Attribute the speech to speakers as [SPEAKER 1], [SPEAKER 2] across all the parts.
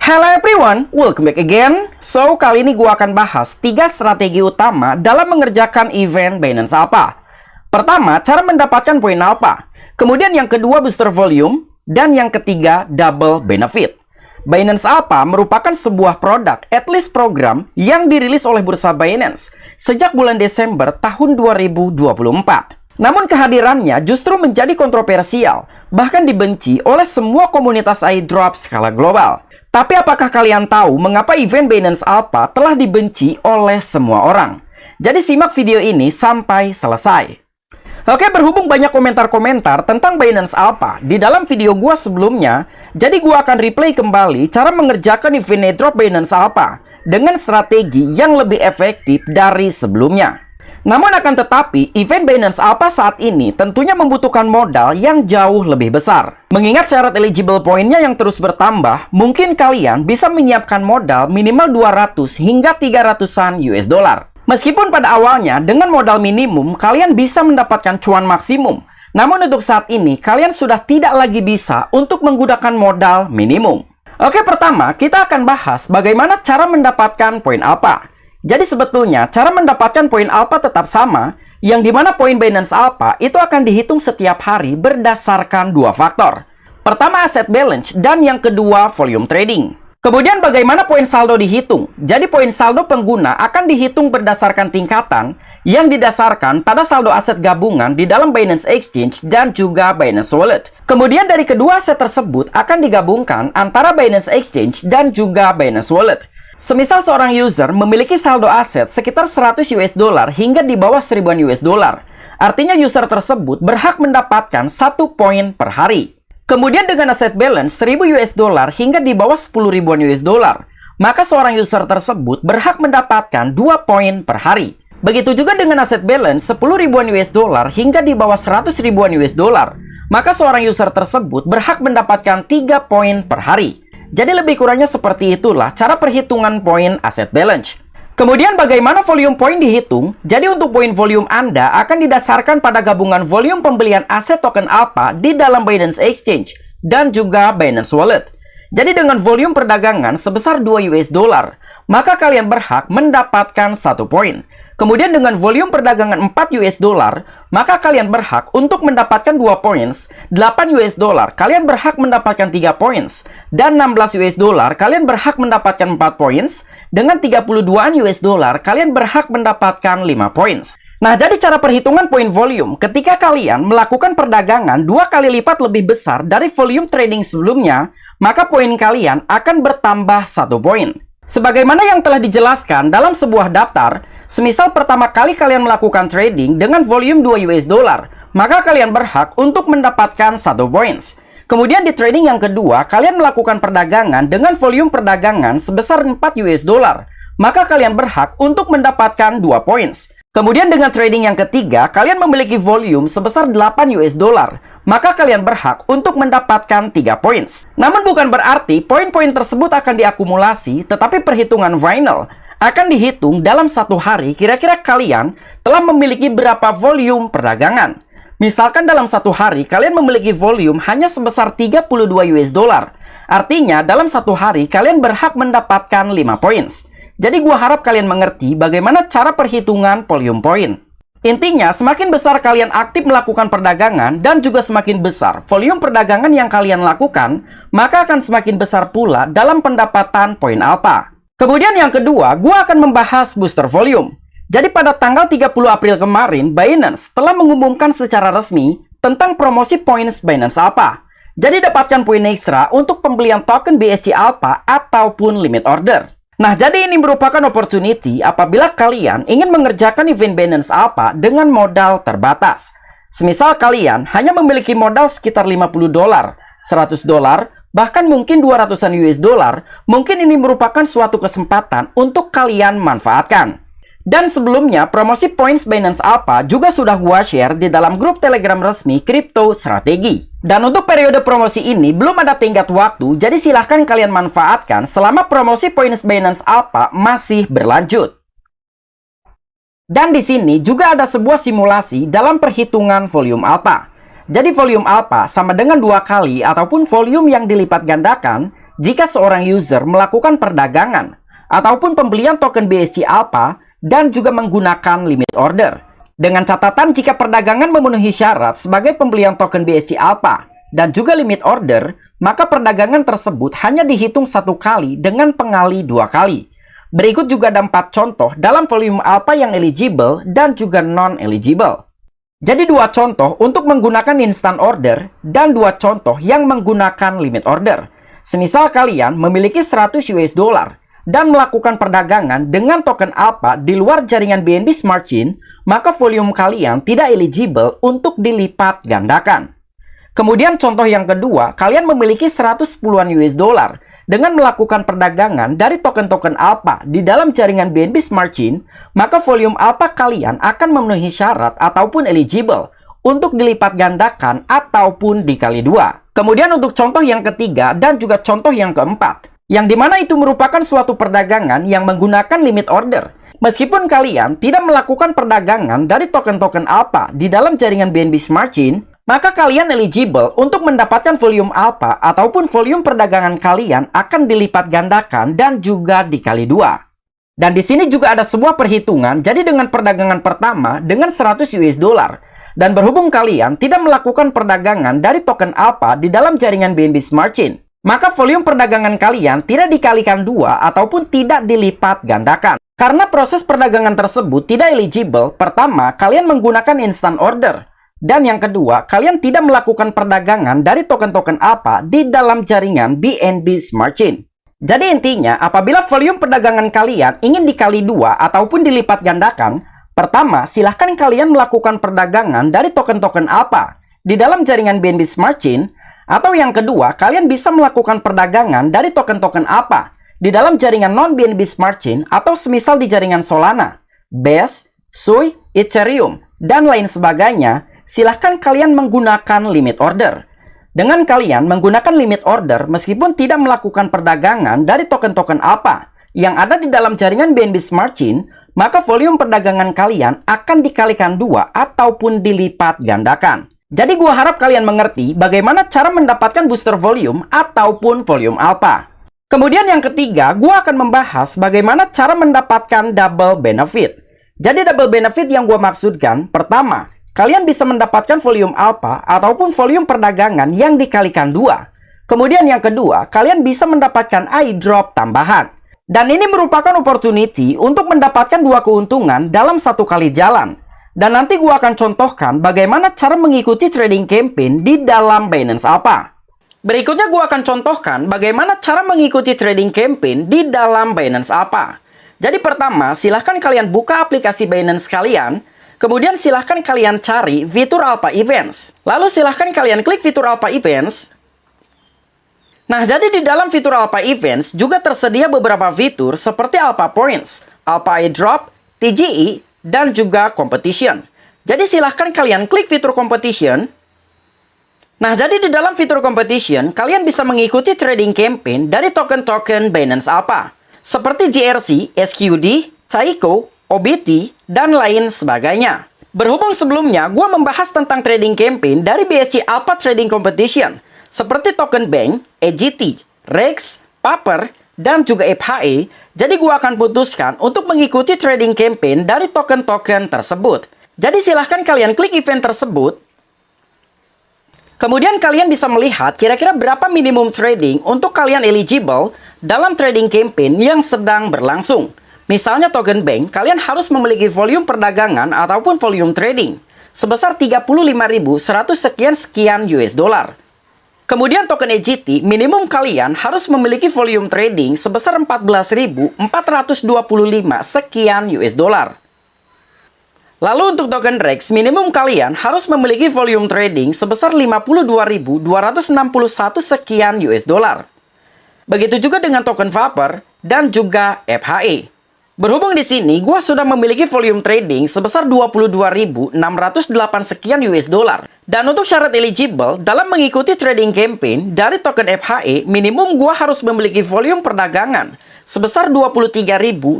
[SPEAKER 1] Hello everyone, welcome back again. So, kali ini gua akan bahas 3 strategi utama dalam mengerjakan event Binance Alpha. Pertama, cara mendapatkan poin alpha. Kemudian yang kedua, booster volume. Dan yang ketiga, double benefit. Binance Alpha merupakan sebuah produk, at least program, yang dirilis oleh bursa Binance sejak bulan Desember tahun 2024. Namun kehadirannya justru menjadi kontroversial, bahkan dibenci oleh semua komunitas airdrop skala global. Tapi apakah kalian tahu mengapa event Binance Alpha telah dibenci oleh semua orang? Jadi simak video ini sampai selesai. Oke, berhubung banyak komentar-komentar tentang Binance Alpha di dalam video gua sebelumnya, jadi gua akan replay kembali cara mengerjakan event airdrop Binance Alpha dengan strategi yang lebih efektif dari sebelumnya. Namun akan tetapi, event Binance Alpha saat ini tentunya membutuhkan modal yang jauh lebih besar. Mengingat syarat eligible poinnya yang terus bertambah, mungkin kalian bisa menyiapkan modal minimal 200 hingga 300-an US dollar. Meskipun pada awalnya dengan modal minimum kalian bisa mendapatkan cuan maksimum, namun untuk saat ini kalian sudah tidak lagi bisa untuk menggunakan modal minimum. Oke, pertama kita akan bahas bagaimana cara mendapatkan poin alpha. Jadi sebetulnya cara mendapatkan poin alpha tetap sama, yang dimana poin Binance Alpha itu akan dihitung setiap hari berdasarkan dua faktor. Pertama, asset balance, dan yang kedua, volume trading. Kemudian bagaimana poin saldo dihitung? Jadi poin saldo pengguna akan dihitung berdasarkan tingkatan yang didasarkan pada saldo aset gabungan di dalam Binance Exchange dan juga Binance Wallet. Kemudian dari kedua aset tersebut akan digabungkan antara Binance Exchange dan juga Binance Wallet. Semisal seorang user memiliki saldo aset sekitar 100 US dollar hingga di bawah 1000-an US dollar. Artinya user tersebut berhak mendapatkan 1 poin per hari. Kemudian dengan aset balance 1000 US dollar hingga di bawah 10 ribuan US dollar, maka seorang user tersebut berhak mendapatkan 2 poin per hari. Begitu juga dengan aset balance 10 ribuan US dollar hingga di bawah 100 ribuan US dollar, maka seorang user tersebut berhak mendapatkan 3 poin per hari. Jadi lebih kurangnya seperti itulah cara perhitungan poin asset balance. Kemudian bagaimana volume poin dihitung? Jadi untuk poin volume Anda akan didasarkan pada gabungan volume pembelian aset token alpha di dalam Binance Exchange dan juga Binance Wallet. Jadi dengan volume perdagangan sebesar 2 US dollar, maka kalian berhak mendapatkan 1 poin. Kemudian dengan volume perdagangan 4 US dollar, maka kalian berhak untuk mendapatkan 2 points. 8 US dollar, kalian berhak mendapatkan 3 points. Dan 16 US dollar, kalian berhak mendapatkan 4 points. Dengan 32an US dollar, kalian berhak mendapatkan 5 points. Nah, jadi cara perhitungan poin volume ketika kalian melakukan perdagangan 2 kali lipat lebih besar dari volume trading sebelumnya, maka poin kalian akan bertambah 1 poin. Sebagaimana yang telah dijelaskan dalam sebuah daftar, semisal pertama kali kalian melakukan trading dengan volume 2 US dollar, maka kalian berhak untuk mendapatkan 1 points. Kemudian di trading yang kedua, kalian melakukan perdagangan dengan volume perdagangan sebesar 4 US dollar, maka kalian berhak untuk mendapatkan 2 points. Kemudian dengan trading yang ketiga, kalian memiliki volume sebesar 8 US dollar, maka kalian berhak untuk mendapatkan 3 points. Namun bukan berarti poin-poin tersebut akan diakumulasi, tetapi perhitungan final akan dihitung dalam satu hari kira-kira kalian telah memiliki berapa volume perdagangan. Misalkan dalam satu hari kalian memiliki volume hanya sebesar 32 US dollar. Artinya dalam satu hari kalian berhak mendapatkan 5 points. Jadi gua harap kalian mengerti bagaimana cara perhitungan volume point. Intinya semakin besar kalian aktif melakukan perdagangan dan juga semakin besar volume perdagangan yang kalian lakukan, maka akan semakin besar pula dalam pendapatan poin alpha. Kemudian yang kedua, gua akan membahas booster volume. Jadi pada tanggal 30 April kemarin, Binance telah mengumumkan secara resmi tentang promosi points Binance Alpha. Jadi dapatkan poin ekstra untuk pembelian token BSC Alpha ataupun limit order. Nah, jadi ini merupakan opportunity apabila kalian ingin mengerjakan event Binance Alpha dengan modal terbatas. Semisal kalian hanya memiliki modal sekitar 50 dolar, 100 dolar, bahkan mungkin 200-an US dollar, mungkin ini merupakan suatu kesempatan untuk kalian manfaatkan. Dan sebelumnya, promosi points Binance Alpha juga sudah gua share di dalam grup Telegram resmi Crypto Strategi. Dan untuk periode promosi ini belum ada tenggat waktu, jadi silahkan kalian manfaatkan selama promosi points Binance Alpha masih berlanjut. Dan di sini juga ada sebuah simulasi dalam perhitungan volume alpha. Jadi volume alpha sama dengan 2 kali ataupun volume yang dilipat gandakan jika seorang user melakukan perdagangan ataupun pembelian token BSC Alpha dan juga menggunakan limit order. Dengan catatan jika perdagangan memenuhi syarat sebagai pembelian token BSC Alpha dan juga limit order, maka perdagangan tersebut hanya dihitung 1 kali dengan pengali 2 kali. Berikut juga ada 4 contoh dalam volume Alpha yang eligible dan juga non-eligible. Jadi 2 contoh untuk menggunakan instant order dan 2 contoh yang menggunakan limit order. Semisal kalian memiliki 100 US dollar dan melakukan perdagangan dengan token Alpha di luar jaringan BNB Smart Chain, maka volume kalian tidak eligible untuk dilipat gandakan. Kemudian contoh yang kedua, kalian memiliki 110-an US dollar dengan melakukan perdagangan dari token-token Alpha di dalam jaringan BNB Smart Chain, maka volume Alpha kalian akan memenuhi syarat ataupun eligible untuk dilipat gandakan ataupun dikali 2. Kemudian untuk contoh yang ketiga dan juga contoh yang keempat, yang dimana itu merupakan suatu perdagangan yang menggunakan limit order. Meskipun kalian tidak melakukan perdagangan dari token-token Alpha di dalam jaringan BNB Smart Chain, maka kalian eligible untuk mendapatkan volume Alpha ataupun volume perdagangan kalian akan dilipat gandakan dan juga dikali 2. Dan di sini juga ada sebuah perhitungan, jadi dengan perdagangan pertama dengan 100 US dollar, dan berhubung kalian tidak melakukan perdagangan dari token Alpha di dalam jaringan BNB Smart Chain, maka volume perdagangan kalian tidak dikalikan 2 ataupun tidak dilipat gandakan. Karena proses perdagangan tersebut tidak eligible, pertama, kalian menggunakan instant order. Dan yang kedua, kalian tidak melakukan perdagangan dari token-token Alpha di dalam jaringan BNB Smart Chain. Jadi intinya, apabila volume perdagangan kalian ingin dikali 2 ataupun dilipat gandakan, pertama, silahkan kalian melakukan perdagangan dari token-token Alpha di dalam jaringan BNB Smart Chain, atau yang kedua, kalian bisa melakukan perdagangan dari token-token Alpha di dalam jaringan non-BNB Smart Chain atau semisal di jaringan Solana, BES, Sui, Ethereum, dan lain sebagainya. Silahkan kalian menggunakan limit order. Dengan kalian menggunakan limit order, meskipun tidak melakukan perdagangan dari token-token Alpha yang ada di dalam jaringan BNB Smart Chain, maka volume perdagangan kalian akan dikalikan 2 ataupun dilipat gandakan. Jadi gua harap kalian mengerti bagaimana cara mendapatkan booster volume ataupun volume Alpha. Kemudian yang ketiga, gua akan membahas bagaimana cara mendapatkan double benefit. Jadi double benefit yang gua maksudkan, pertama, kalian bisa mendapatkan volume Alpha ataupun volume perdagangan yang dikalikan 2. Kemudian yang kedua, kalian bisa mendapatkan airdrop tambahan. Dan ini merupakan opportunity untuk mendapatkan 2 keuntungan dalam 1 kali jalan. Dan nanti gua akan contohkan bagaimana cara mengikuti trading campaign di dalam Binance Alpha. Berikutnya gua akan contohkan bagaimana cara mengikuti trading campaign di dalam Binance Alpha. Jadi pertama, silahkan kalian buka aplikasi Binance kalian. Kemudian silahkan kalian cari fitur Alpha Events. Lalu silahkan kalian klik fitur Alpha Events. Nah, jadi di dalam fitur Alpha Events juga tersedia beberapa fitur seperti Alpha Points, Alpha Airdrop, TGE, dan juga Competition. Jadi silahkan kalian klik fitur Competition. Nah, jadi di dalam fitur Competition, kalian bisa mengikuti trading campaign dari token-token Binance Alpha. Seperti GRC, SQD, Taiko, OBT, dan lain sebagainya. Berhubung sebelumnya, gue membahas tentang trading campaign dari BSC Alpha Trading Competition, seperti token Bank, EGT, REX, Paper, dan juga FHE, jadi gue akan putuskan untuk mengikuti trading campaign dari token-token tersebut. Jadi silahkan kalian klik event tersebut. Kemudian kalian bisa melihat kira-kira berapa minimum trading untuk kalian eligible dalam trading campaign yang sedang berlangsung. Misalnya token Bank, kalian harus memiliki volume perdagangan ataupun volume trading sebesar 35.100 sekian US dollar. Kemudian token EGT, minimum kalian harus memiliki volume trading sebesar 14.425 sekian US dollar. Lalu untuk token REX, minimum kalian harus memiliki volume trading sebesar 52.261 sekian US dollar. Begitu juga dengan token Vapor dan juga FHE. Berhubung di sini, gua sudah memiliki volume trading sebesar 22.608 sekian US dollar. Dan untuk syarat eligible dalam mengikuti trading campaign dari token FHE, minimum gua harus memiliki volume perdagangan sebesar 23.517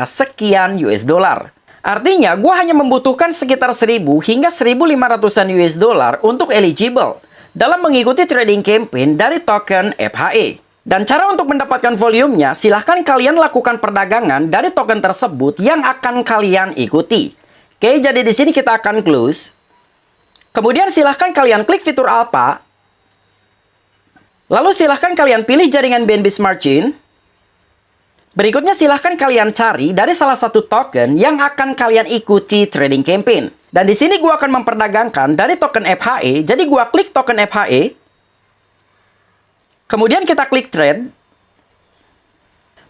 [SPEAKER 1] sekian US dollar. Artinya, gua hanya membutuhkan sekitar 1.000 hingga 1.500-an US dollar untuk eligible. dalam mengikuti trading campaign dari token FHE. Dan cara untuk mendapatkan volumenya, silahkan kalian lakukan perdagangan dari token tersebut yang akan kalian ikuti. Oke, jadi di sini kita akan close. Kemudian silahkan kalian klik fitur alpha. Lalu silahkan kalian pilih jaringan BNB Smart Chain. Berikutnya silahkan kalian cari dari salah satu token yang akan kalian ikuti trading campaign. Dan di sini gua akan memperdagangkan dari token FHE. Jadi gua klik token FHE. Kemudian kita klik trade.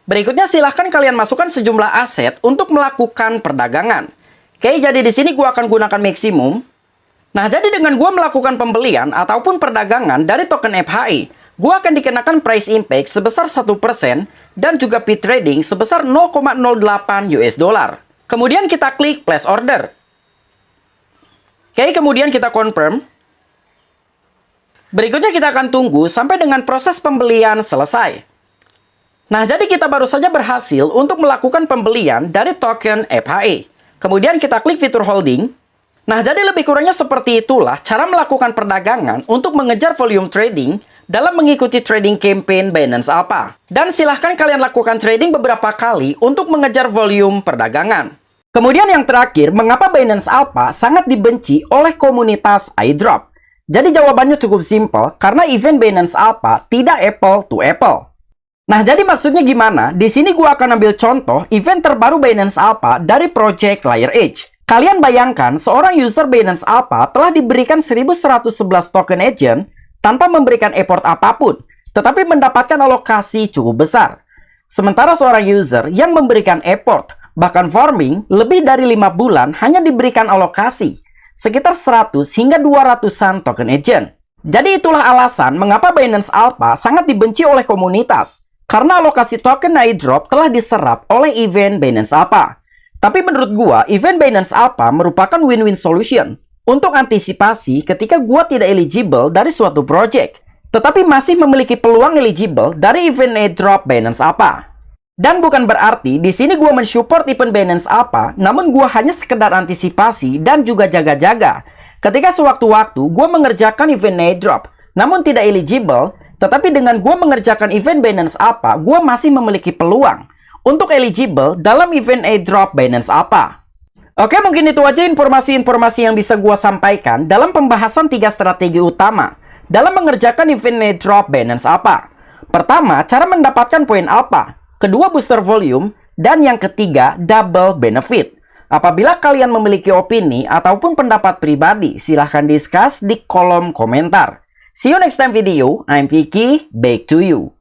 [SPEAKER 1] Berikutnya silahkan kalian masukkan sejumlah aset untuk melakukan perdagangan. Oke, jadi di sini gua akan gunakan maksimum. Nah, jadi dengan gua melakukan pembelian ataupun perdagangan dari token FHE, gua akan dikenakan price impact sebesar 1% dan juga fee trading sebesar 0,08 US dollar. Kemudian kita klik place order. Oke, kemudian kita confirm. Berikutnya kita akan tunggu sampai dengan proses pembelian selesai. Nah, jadi kita baru saja berhasil untuk melakukan pembelian dari token FHE. Kemudian kita klik fitur holding. Nah, jadi lebih kurangnya seperti itulah cara melakukan perdagangan untuk mengejar volume trading dalam mengikuti trading campaign Binance Alpha. Dan silahkan kalian lakukan trading beberapa kali untuk mengejar volume perdagangan. Kemudian yang terakhir, mengapa Binance Alpha sangat dibenci oleh komunitas iDrop? Jadi jawabannya cukup simpel, karena event Binance Alpha tidak apple to apple. Nah, jadi maksudnya gimana? Di sini gua akan ambil contoh event terbaru Binance Alpha dari project Layer Edge. Kalian bayangkan, seorang user Binance Alpha telah diberikan 1111 token agent tanpa memberikan effort apapun, tetapi mendapatkan alokasi cukup besar. Sementara seorang user yang memberikan effort, bahkan farming, lebih dari 5 bulan hanya diberikan alokasi sekitar 100 hingga 200-an token agent. Jadi itulah alasan mengapa Binance Alpha sangat dibenci oleh komunitas. Karena alokasi token iDrop telah diserap oleh event Binance Alpha. Tapi menurut gua, event Binance Alpha merupakan win-win solution untuk antisipasi ketika gua tidak eligible dari suatu project, tetapi masih memiliki peluang eligible dari event iDrop Binance Alpha. Dan bukan berarti di sini gua mensupport event Binance Alpha, namun gua hanya sekedar antisipasi dan juga jaga-jaga. Ketika sewaktu-waktu gua mengerjakan event airdrop, namun tidak eligible, tetapi dengan gua mengerjakan event Binance Alpha, gua masih memiliki peluang untuk eligible dalam event airdrop Binance Alpha. Oke, mungkin itu aja informasi-informasi yang bisa gua sampaikan dalam pembahasan 3 strategi utama dalam mengerjakan event airdrop Binance Alpha. Pertama, cara mendapatkan poin alpha. Kedua, booster volume. Dan yang ketiga, double benefit. Apabila kalian memiliki opini ataupun pendapat pribadi, silahkan discuss di kolom komentar. See you next time video. I'm Vicky. Back to you.